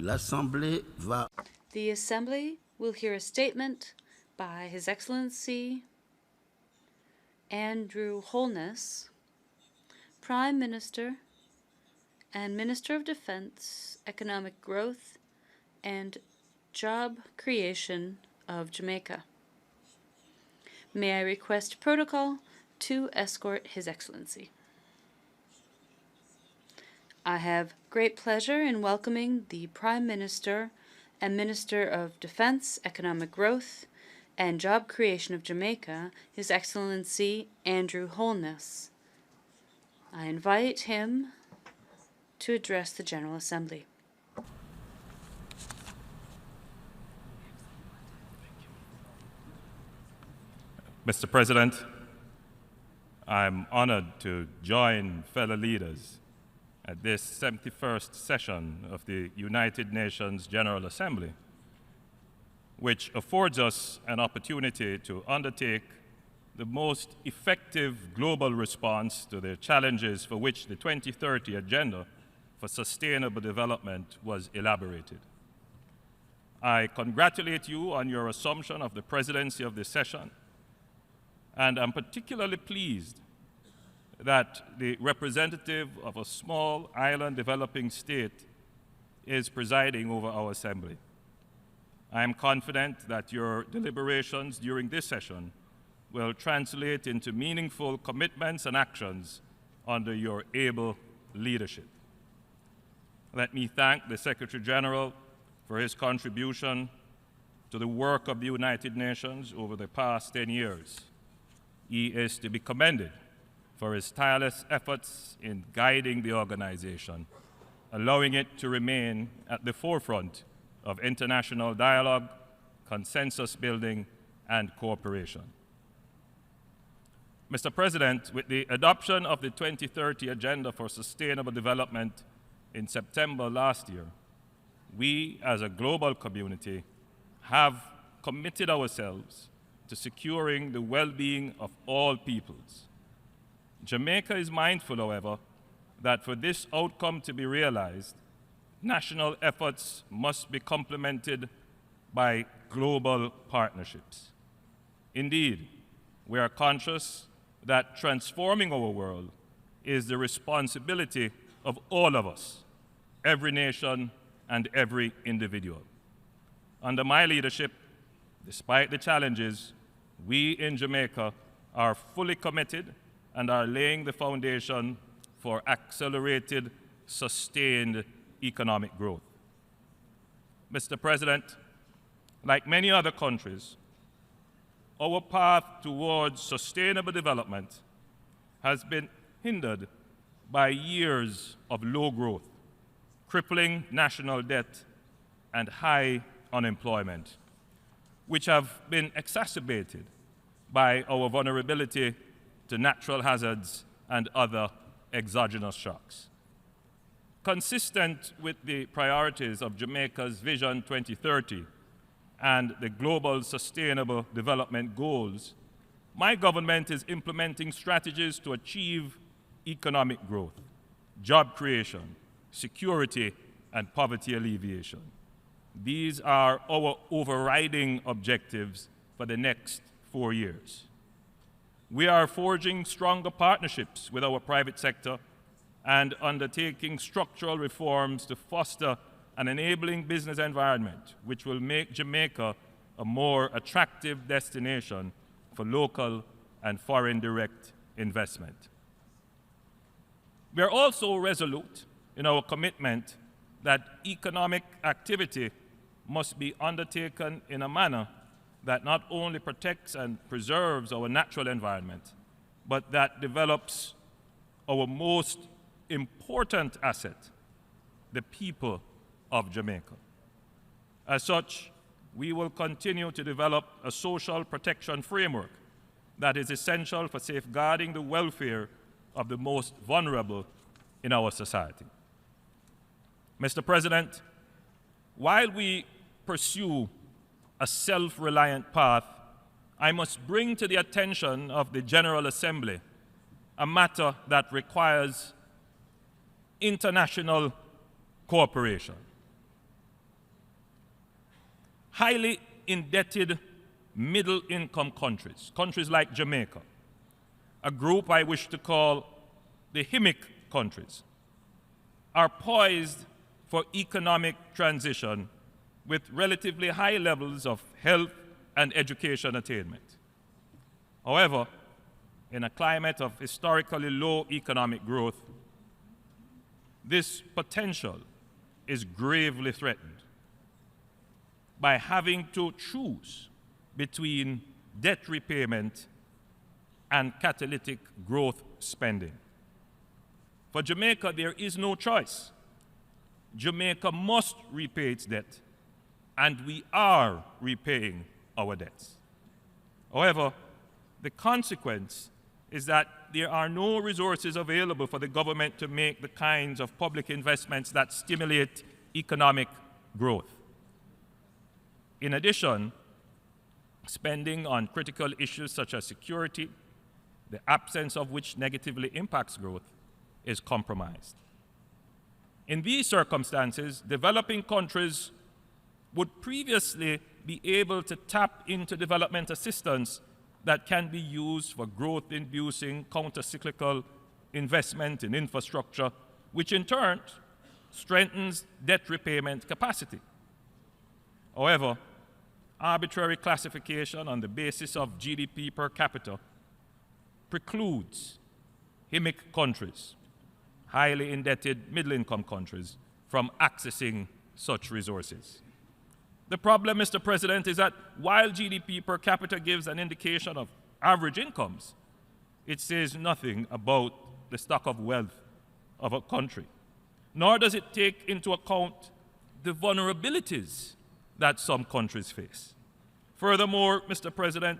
L'Assemblée va. The Assembly will hear a statement by His Excellency Andrew Holness, Prime Minister and Minister of Defense, Economic Growth and Job Creation of Jamaica. May I request protocol to escort His Excellency. I have great pleasure in welcoming the Prime Minister and Minister of Defense, Economic Growth and Job Creation of Jamaica, His Excellency Andrew Holness. I invite him to address the General Assembly. Mr. President, I'm honored to join fellow leaders at this 71st session of the United Nations General Assembly, which affords us an opportunity to undertake the most effective global response to the challenges for which the 2030 Agenda for Sustainable Development was elaborated. I congratulate you on your assumption of the presidency of this session, and I'm particularly pleased that the representative of a small island developing state is presiding over our Assembly. I am confident that your deliberations during this session will translate into meaningful commitments and actions under your able leadership. Let me thank the Secretary General for his contribution to the work of the United Nations over the past 10 years. He is to be commended for his tireless efforts in guiding the organization, allowing it to remain at the forefront of international dialogue, consensus building, and cooperation. Mr. President, with the adoption of the 2030 Agenda for Sustainable Development in September last year, we as a global community have committed ourselves to securing the well-being of all peoples. Jamaica is mindful, however, that for this outcome to be realized, national efforts must be complemented by global partnerships. Indeed, we are conscious that transforming our world is the responsibility of all of us, every nation and every individual. Under my leadership, despite the challenges, we in Jamaica are fully committed and are laying the foundation for accelerated, sustained economic growth. Mr. President, like many other countries, our path towards sustainable development has been hindered by years of low growth, crippling national debt, and high unemployment, which have been exacerbated by our vulnerability to natural hazards and other exogenous shocks. Consistent with the priorities of Jamaica's Vision 2030 and the Global Sustainable Development Goals, my government is implementing strategies to achieve economic growth, job creation, security, and poverty alleviation. These are our overriding objectives for the next 4 years. We are forging stronger partnerships with our private sector and undertaking structural reforms to foster an enabling business environment which will make Jamaica a more attractive destination for local and foreign direct investment. We are also resolute in our commitment that economic activity must be undertaken in a manner that not only protects and preserves our natural environment, but that develops our most important asset, the people of Jamaica. As such, we will continue to develop a social protection framework that is essential for safeguarding the welfare of the most vulnerable in our society. Mr. President, while we pursue a self-reliant path, I must bring to the attention of the General Assembly a matter that requires international cooperation. highly indebted middle-income countries, countries like Jamaica, a group I wish to call the HIMIC countries, are poised for economic transition with relatively high levels of health and education attainment. However, in a climate of historically low economic growth, this potential is gravely threatened by having to choose between debt repayment and catalytic growth spending. For Jamaica, there is no choice. Jamaica must repay its debt, and we are repaying our debts. However, the consequence is that there are no resources available for the government to make the kinds of public investments that stimulate economic growth. In addition, spending on critical issues such as security, the absence of which negatively impacts growth, is compromised. In these circumstances, developing countries would previously be able to tap into development assistance that can be used for growth-inducing counter-cyclical investment in infrastructure, which in turn strengthens debt repayment capacity. However, arbitrary classification on the basis of GDP per capita precludes HIMIC countries, highly indebted middle-income countries, from accessing such resources. The problem, Mr. President, is that while GDP per capita gives an indication of average incomes, it says nothing about the stock of wealth of a country, nor does it take into account the vulnerabilities that some countries face. Furthermore, Mr. President,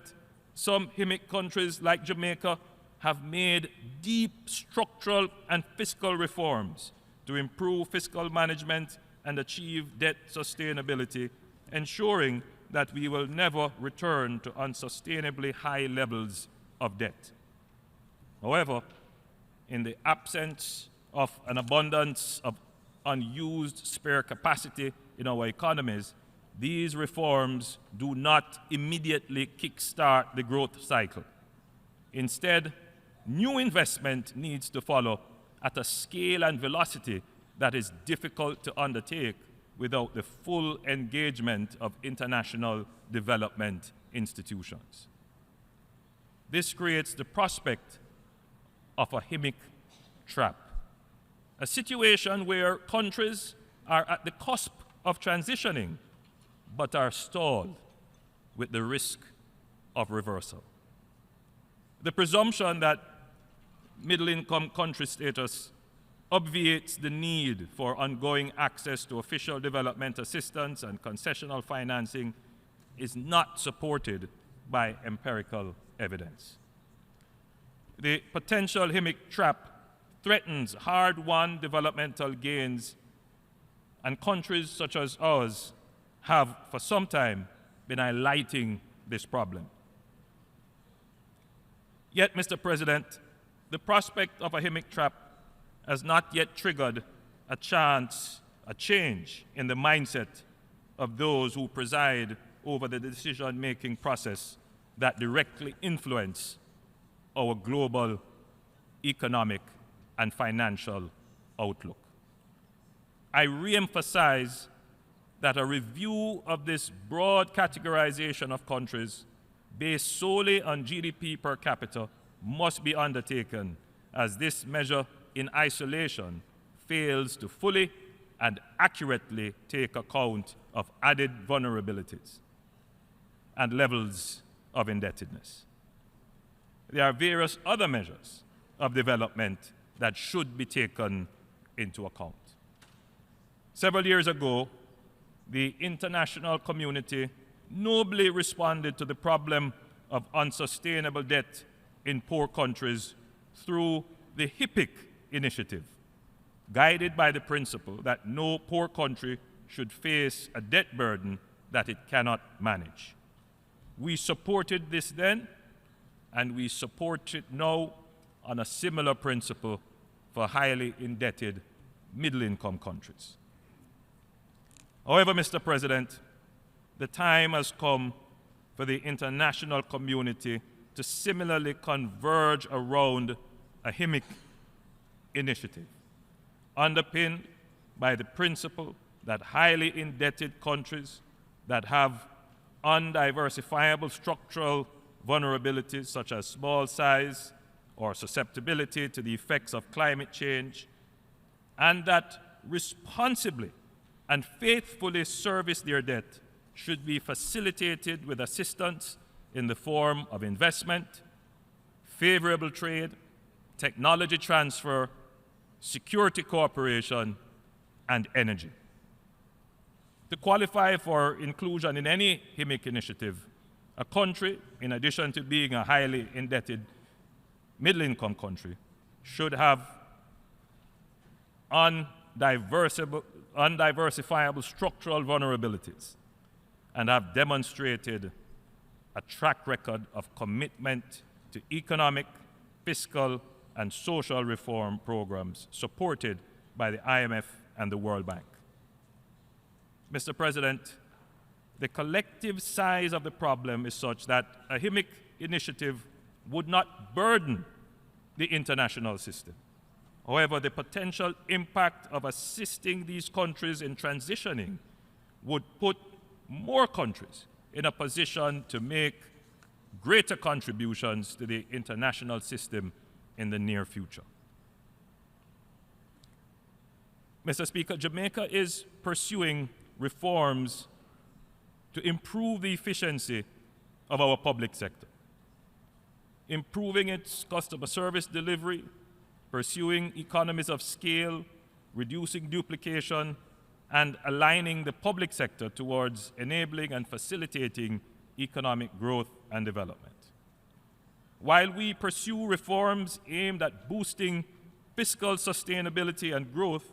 some HIMIC countries like Jamaica have made deep structural and fiscal reforms to improve fiscal management and achieve debt sustainability, ensuring that we will never return to unsustainably high levels of debt. However, in the absence of an abundance of unused spare capacity in our economies, these reforms do not immediately kickstart the growth cycle. Instead, new investment needs to follow at a scale and velocity that is difficult to undertake without the full engagement of international development institutions. This creates the prospect of a HIMIC trap, a situation where countries are at the cusp of transitioning but are stalled with the risk of reversal. The presumption that middle-income country status obviates the need for ongoing access to official development assistance and concessional financing is not supported by empirical evidence. The potential HIMIC trap threatens hard-won developmental gains, and countries such as ours have for some time been highlighting this problem. Yet, Mr. President, the prospect of a HIMIC trap has not yet triggered a change in the mindset of those who preside over the decision-making process that directly influence our global economic and financial outlook. I reemphasize that a review of this broad categorization of countries based solely on GDP per capita must be undertaken, as this measure in isolation fails to fully and accurately take account of added vulnerabilities and levels of indebtedness. There are various other measures of development that should be taken into account. Several years ago, the international community nobly responded to the problem of unsustainable debt in poor countries through the HIPIC initiative, guided by the principle that no poor country should face a debt burden that it cannot manage. We supported this then, and we support it now on a similar principle for highly indebted middle-income countries. However, Mr. President, the time has come for the international community to similarly converge around a HIMIC initiative, underpinned by the principle that highly indebted countries that have undiversifiable structural vulnerabilities such as small size or susceptibility to the effects of climate change, and that responsibly and faithfully service their debt should be facilitated with assistance in the form of investment, favorable trade, technology transfer, security cooperation, and energy. To qualify for inclusion in any HIMIC initiative, a country, in addition to being a highly indebted middle-income country, should have undiversifiable structural vulnerabilities and have demonstrated a track record of commitment to economic, fiscal, and social reform programs supported by the IMF and the World Bank. Mr. President, the collective size of the problem is such that a HIMIC initiative would not burden the international system. However, the potential impact of assisting these countries in transitioning would put more countries in a position to make greater contributions to the international system in the near future. Mr. Speaker, Jamaica is pursuing reforms to improve the efficiency of our public sector, improving its customer service delivery, pursuing economies of scale, reducing duplication, and aligning the public sector towards enabling and facilitating economic growth and development. While we pursue reforms aimed at boosting fiscal sustainability and growth,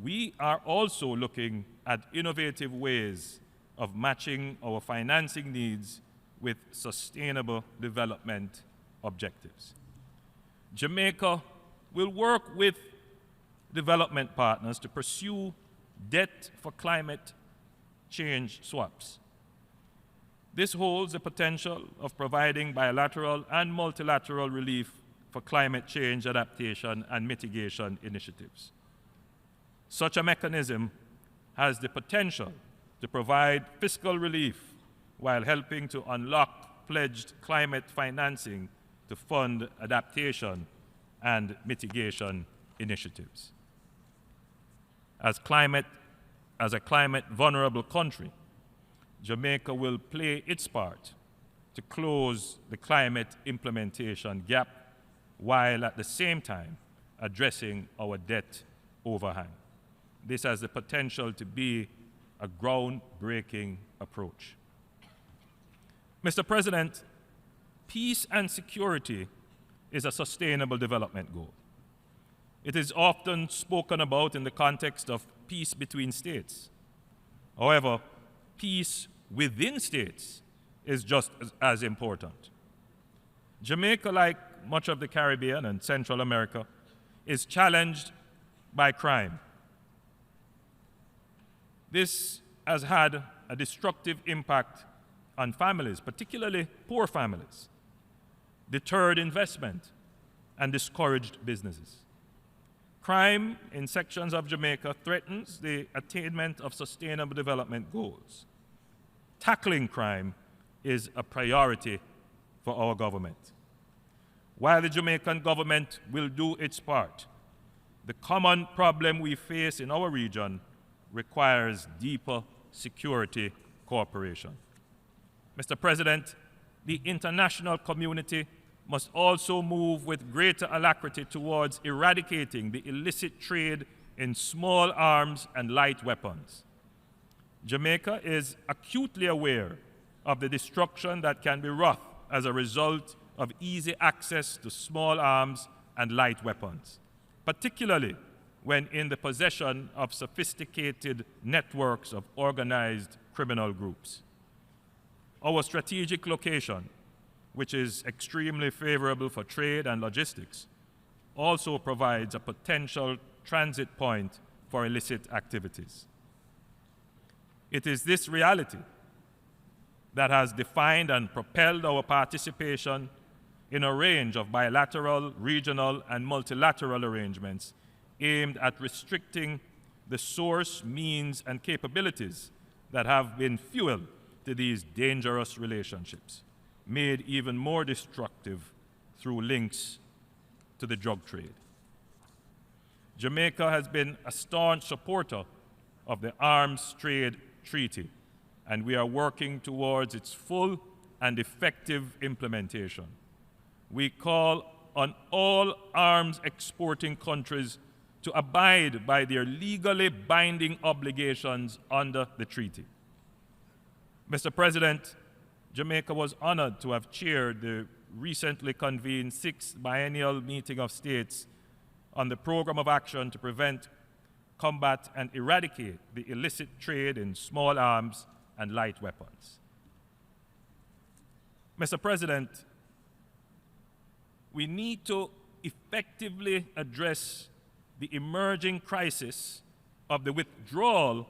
we are also looking at innovative ways of matching our financing needs with sustainable development objectives. Jamaica will work with development partners to pursue debt for climate change swaps. This holds the potential of providing bilateral and multilateral relief for climate change adaptation and mitigation initiatives. Such a mechanism has the potential to provide fiscal relief while helping to unlock pledged climate financing to fund adaptation and mitigation initiatives. As a climate vulnerable country, Jamaica will play its part to close the climate implementation gap while at the same time addressing our debt overhang. This has the potential to be a groundbreaking approach. Mr. President, peace and security is a sustainable development goal. It is often spoken about in the context of peace between states. However, peace within states is just as important. Jamaica, like much of the Caribbean and Central America, is challenged by crime. This has had a destructive impact on families, particularly poor families, deterred investment, and discouraged businesses. Crime in sections of Jamaica threatens the attainment of sustainable development goals. Tackling crime is a priority for our government. While the Jamaican government will do its part, the common problem we face in our region requires deeper security cooperation. Mr. President, the international community must also move with greater alacrity towards eradicating the illicit trade in small arms and light weapons. Jamaica is acutely aware of the destruction that can be wrought as a result of easy access to small arms and light weapons, particularly when in the possession of sophisticated networks of organized criminal groups. Our strategic location, which is extremely favorable for trade and logistics, also provides a potential transit point for illicit activities. It is this reality that has defined and propelled our participation in a range of bilateral, regional, and multilateral arrangements aimed at restricting the source, means, and capabilities that have been fuel to these dangerous relationships, made even more destructive through links to the drug trade. Jamaica has been a staunch supporter of the Arms Trade Treaty, and we are working towards its full and effective implementation. We call on all arms exporting countries to abide by their legally binding obligations under the treaty. Mr. President, Jamaica was honored to have chaired the recently convened 6th Biennial Meeting of States on the Program of Action to Prevent, Combat, and Eradicate the Illicit Trade in Small Arms and Light Weapons. Mr. President, we need to effectively address the emerging crisis of the withdrawal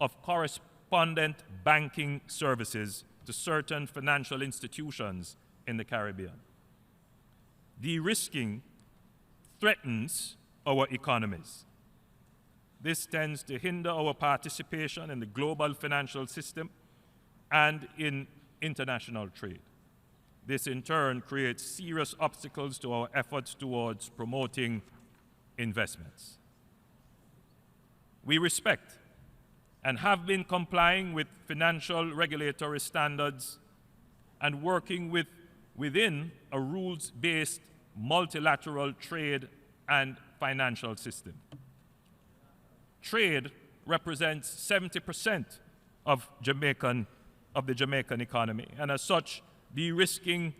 of correspondent banking services to certain financial institutions in the Caribbean. De-risking threatens our economies. This tends to hinder our participation in the global financial system and in international trade. This in turn creates serious obstacles to our efforts towards promoting investments. We respect and have been complying with financial regulatory standards and working within a rules-based multilateral trade and financial system. Trade represents 70% of the Jamaican economy, and as such, de-risking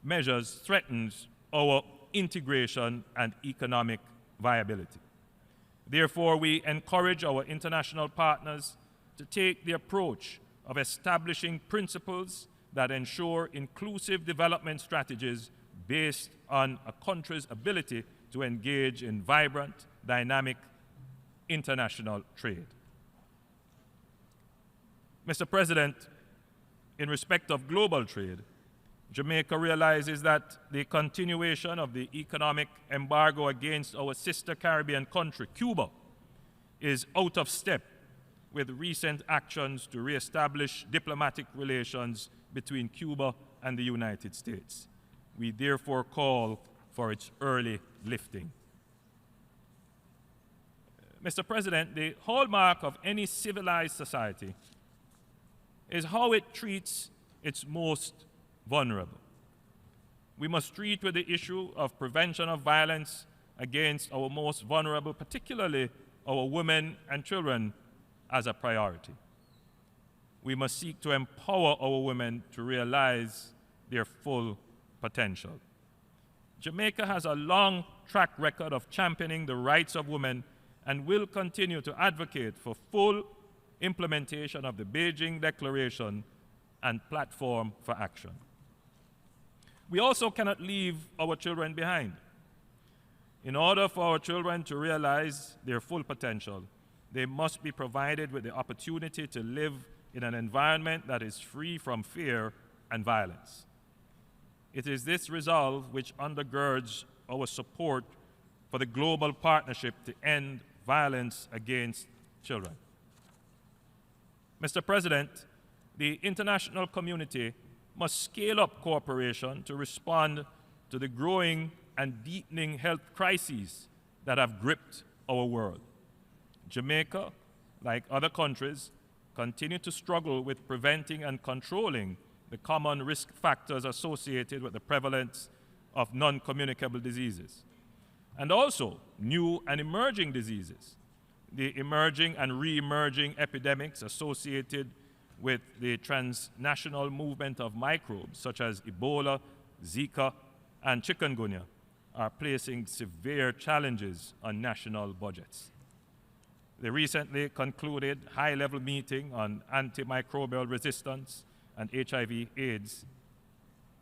measures threatens our integration and economic viability. Therefore, we encourage our international partners to take the approach of establishing principles that ensure inclusive development strategies based on a country's ability to engage in vibrant, dynamic international trade. Mr. President, in respect of global trade, Jamaica realizes that the continuation of the economic embargo against our sister Caribbean country, Cuba, is out of step with recent actions to reestablish diplomatic relations between Cuba and the United States. We therefore call for its early lifting. Mr. President, the hallmark of any civilized society is how it treats its most vulnerable. We must treat with the issue of prevention of violence against our most vulnerable, particularly our women and children, as a priority. We must seek to empower our women to realize their full potential. Jamaica has a long track record of championing the rights of women and will continue to advocate for full implementation of the Beijing Declaration and Platform for Action. We also cannot leave our children behind. In order for our children to realize their full potential, they must be provided with the opportunity to live in an environment that is free from fear and violence. It is this resolve which undergirds our support for the global partnership to end violence against children. Mr. President, the international community must scale up cooperation to respond to the growing and deepening health crises that have gripped our world. Jamaica, like other countries, continue to struggle with preventing and controlling the common risk factors associated with the prevalence of non-communicable diseases, and also new and emerging diseases, the emerging and re-emerging epidemics associated with the transnational movement of microbes such as Ebola, Zika, and chikungunya are placing severe challenges on national budgets. The recently concluded high-level meeting on antimicrobial resistance and HIV/AIDS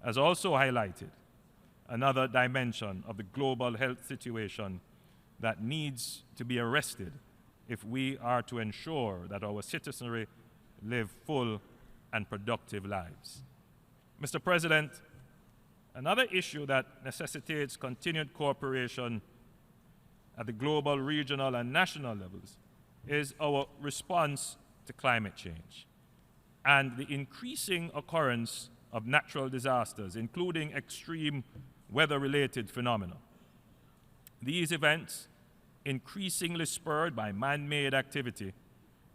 has also highlighted another dimension of the global health situation that needs to be arrested if we are to ensure that our citizenry live full and productive lives. Mr. President, another issue that necessitates continued cooperation at the global, regional, and national levels is our response to climate change and the increasing occurrence of natural disasters, including extreme weather-related phenomena. These events, increasingly spurred by man-made activity,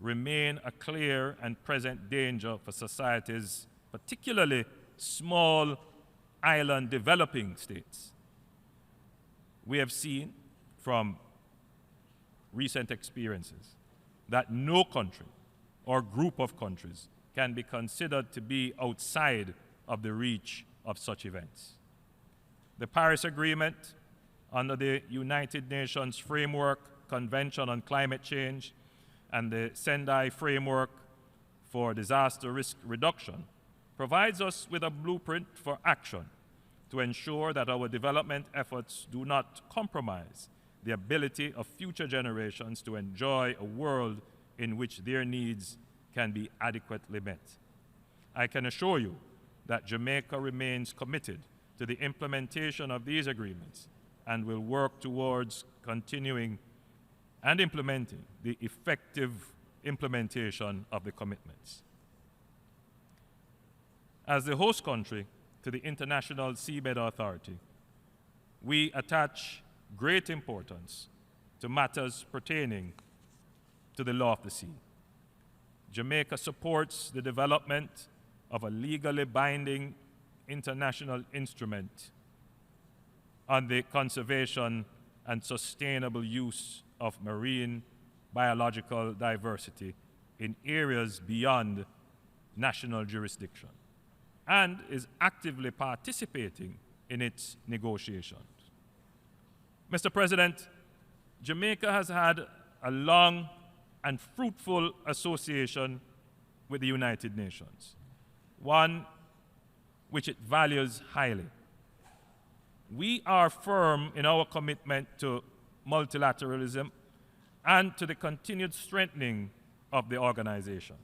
remain a clear and present danger for societies, particularly small island developing states. We have seen from recent experiences that no country or group of countries can be considered to be outside of the reach of such events. The Paris Agreement, under the United Nations Framework Convention on Climate Change and the Sendai Framework for Disaster Risk Reduction, provides us with a blueprint for action to ensure that our development efforts do not compromise the ability of future generations to enjoy a world in which their needs can be adequately met. I can assure you that Jamaica remains committed to the implementation of these agreements and will work towards continuing and implementing the effective implementation of the commitments. As the host country to the International Seabed Authority, we attach great importance to matters pertaining to the law of the sea. Jamaica supports the development of a legally binding international instrument on the conservation and sustainable use of marine biological diversity in areas beyond national jurisdiction, and is actively participating in its negotiations. Mr. President, Jamaica has had a long and fruitful association with the United Nations, one which it values highly. We are firm in our commitment to multilateralism and to the continued strengthening of the organization.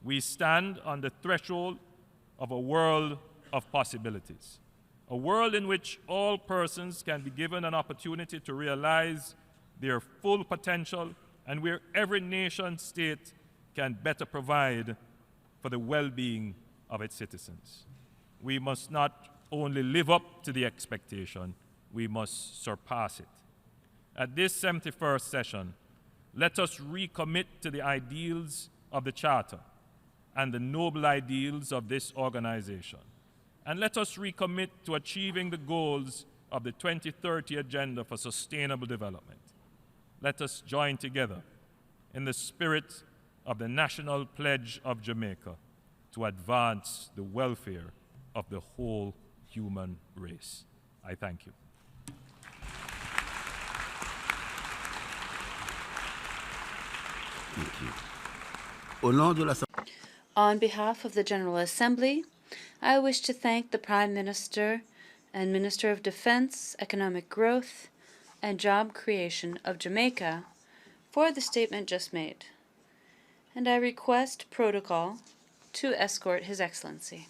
We stand on the threshold of a world of possibilities, a world in which all persons can be given an opportunity to realize their full potential and where every nation state can better provide for the well-being of its citizens. We must not only live up to the expectation, we must surpass it. At this 71st session, let us recommit to the ideals of the Charter and the noble ideals of this organization. And let us recommit to achieving the goals of the 2030 Agenda for Sustainable Development. Let us join together in the spirit of the National Pledge of Jamaica to advance the welfare of the whole human race. I thank you. Thank you. Au nom de la... On behalf of the General Assembly, I wish to thank the Prime Minister and Minister of Defense, Economic Growth, and Job Creation of Jamaica for the statement just made, and I request protocol to escort His Excellency.